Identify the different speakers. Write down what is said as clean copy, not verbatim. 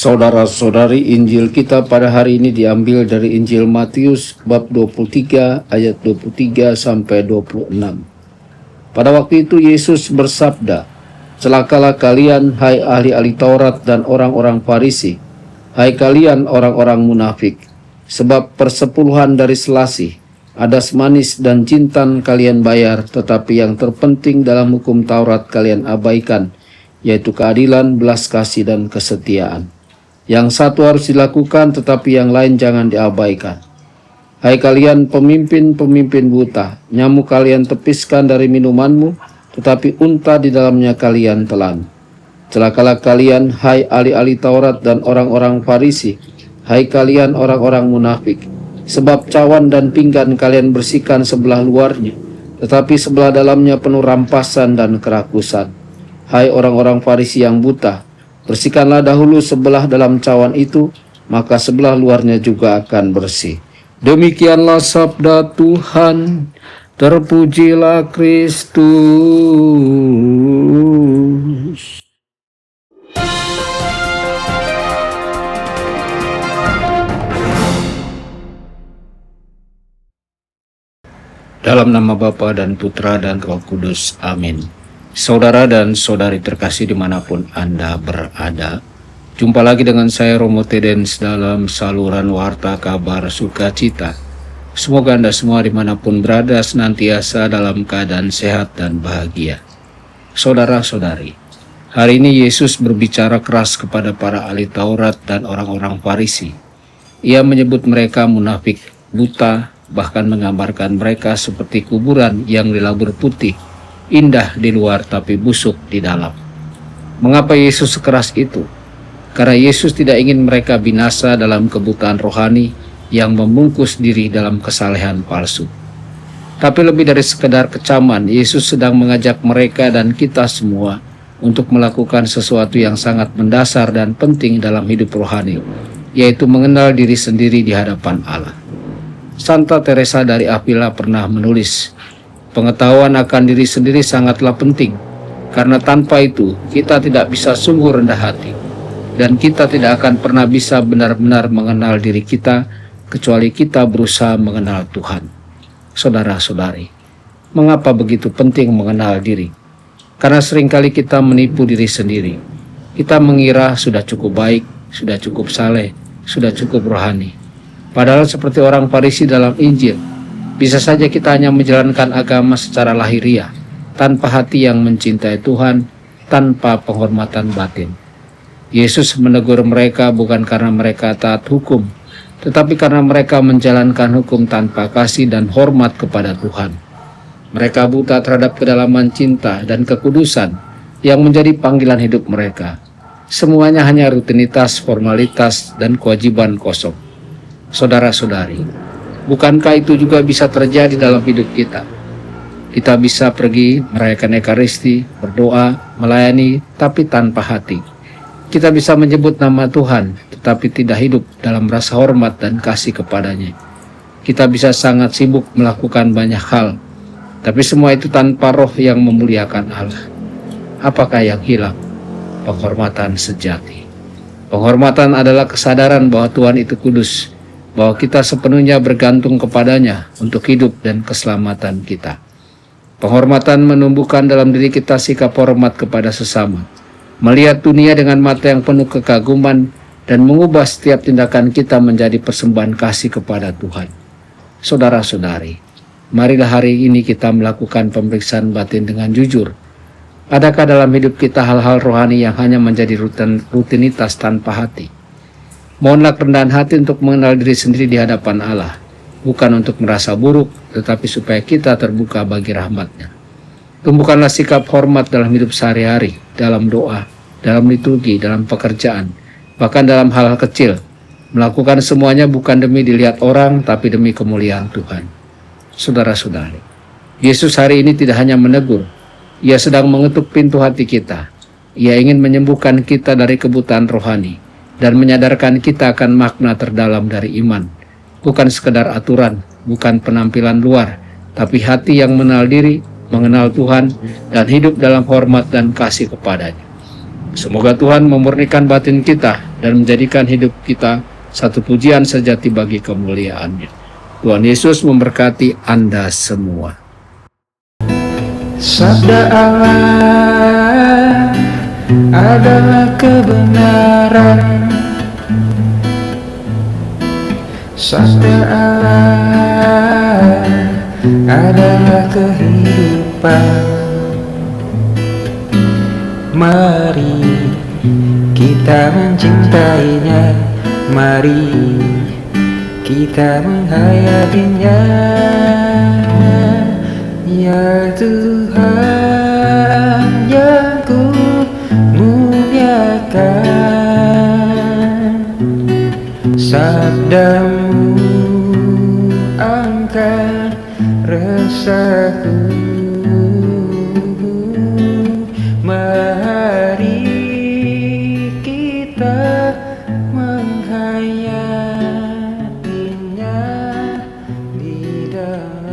Speaker 1: Saudara-saudari, Injil kita pada hari ini diambil dari Injil Matius bab 23 ayat 23 sampai 26. Pada waktu itu Yesus bersabda, "Celakalah kalian, hai ahli-ahli Taurat dan orang-orang Farisi, hai kalian orang-orang munafik, sebab persepuluhan dari selasih, adas manis dan jintan kalian bayar, tetapi yang terpenting dalam hukum Taurat kalian abaikan, yaitu keadilan, belas kasih, dan kesetiaan. Yang satu harus dilakukan, tetapi yang lain jangan diabaikan. Hai kalian pemimpin-pemimpin buta, nyamuk kalian tepiskan dari minumanmu, tetapi unta di dalamnya kalian telan. Celakalah kalian, hai ahli-ahli Taurat dan orang-orang Farisi, hai kalian orang-orang munafik, sebab cawan dan pinggan kalian bersihkan sebelah luarnya, tetapi sebelah dalamnya penuh rampasan dan kerakusan. Hai orang-orang Farisi yang buta, bersihkanlah dahulu sebelah dalam cawan itu, maka sebelah luarnya juga akan bersih." Demikianlah sabda Tuhan. Terpujilah Kristus. Dalam nama Bapa dan Putra dan Roh Kudus. Amin. Saudara dan saudari terkasih dimanapun Anda berada, jumpa lagi dengan saya Romo Tedens dalam saluran Warta Kabar Sukacita. Semoga Anda semua dimanapun berada senantiasa dalam keadaan sehat dan bahagia. Saudara-saudari, hari ini Yesus berbicara keras kepada para ahli Taurat dan orang-orang Farisi. Ia menyebut mereka munafik, buta, bahkan menggambarkan mereka seperti kuburan yang dilabur putih, indah di luar tapi busuk di dalam. Mengapa Yesus sekeras itu? Karena Yesus tidak ingin mereka binasa dalam kebutaan rohani yang membungkus diri dalam kesalehan palsu. Tapi lebih dari sekedar kecaman, Yesus sedang mengajak mereka dan kita semua untuk melakukan sesuatu yang sangat mendasar dan penting dalam hidup rohani, yaitu mengenal diri sendiri di hadapan Allah. Santa Teresa dari Avila pernah menulis, "Pengetahuan akan diri sendiri sangatlah penting, karena tanpa itu kita tidak bisa sungguh rendah hati, dan kita tidak akan pernah bisa benar-benar mengenal diri kita, kecuali kita berusaha mengenal Tuhan." Saudara-saudari, mengapa begitu penting mengenal diri? Karena seringkali kita menipu diri sendiri. Kita mengira sudah cukup baik, sudah cukup saleh, sudah cukup rohani. Padahal seperti orang Farisi dalam Injil, bisa saja kita hanya menjalankan agama secara lahiriah, tanpa hati yang mencintai Tuhan, tanpa penghormatan batin. Yesus menegur mereka bukan karena mereka taat hukum, tetapi karena mereka menjalankan hukum tanpa kasih dan hormat kepada Tuhan. Mereka buta terhadap kedalaman cinta dan kekudusan yang menjadi panggilan hidup mereka. Semuanya hanya rutinitas, formalitas, dan kewajiban kosong. Saudara-saudari, bukankah itu juga bisa terjadi dalam hidup kita? Kita bisa pergi merayakan Ekaristi, berdoa, melayani, tapi tanpa hati. Kita bisa menyebut nama Tuhan, tetapi tidak hidup dalam rasa hormat dan kasih kepadanya. Kita bisa sangat sibuk melakukan banyak hal, tapi semua itu tanpa roh yang memuliakan Allah. Apakah yang hilang? Penghormatan sejati. Penghormatan adalah kesadaran bahwa Tuhan itu kudus, bahwa kita sepenuhnya bergantung kepadanya untuk hidup dan keselamatan kita. Penghormatan menumbuhkan dalam diri kita sikap hormat kepada sesama, melihat dunia dengan mata yang penuh kekaguman, dan mengubah setiap tindakan kita menjadi persembahan kasih kepada Tuhan. Saudara-saudari, marilah hari ini kita melakukan pemeriksaan batin dengan jujur. Adakah dalam hidup kita hal-hal rohani yang hanya menjadi rutinitas tanpa hati? Mohonlah kerendahan hati untuk mengenal diri sendiri di hadapan Allah, bukan untuk merasa buruk, tetapi supaya kita terbuka bagi rahmat-Nya. Tumbuhkanlah sikap hormat dalam hidup sehari-hari, dalam doa, dalam liturgi, dalam pekerjaan, bahkan dalam hal-hal kecil. Melakukan semuanya bukan demi dilihat orang, tapi demi kemuliaan Tuhan. Saudara-saudari, Yesus hari ini tidak hanya menegur, Ia sedang mengetuk pintu hati kita. Ia ingin menyembuhkan kita dari kebutaan rohani, dan menyadarkan kita akan makna terdalam dari iman. Bukan sekedar aturan, bukan penampilan luar, tapi hati yang mengenal diri, mengenal Tuhan, dan hidup dalam hormat dan kasih kepadanya. Semoga Tuhan memurnikan batin kita dan menjadikan hidup kita satu pujian sejati bagi kemuliaan-Nya. Tuhan Yesus memberkati Anda semua.
Speaker 2: Sabda Allah adalah kebenaran. Sabda Allah adalah kehidupan. Mari kita mencintainya, mari kita menghayatinya. Ya Tuhan yang ku muliakan, sabdamu angkat resahku. Mari kita menghayatinya di dalam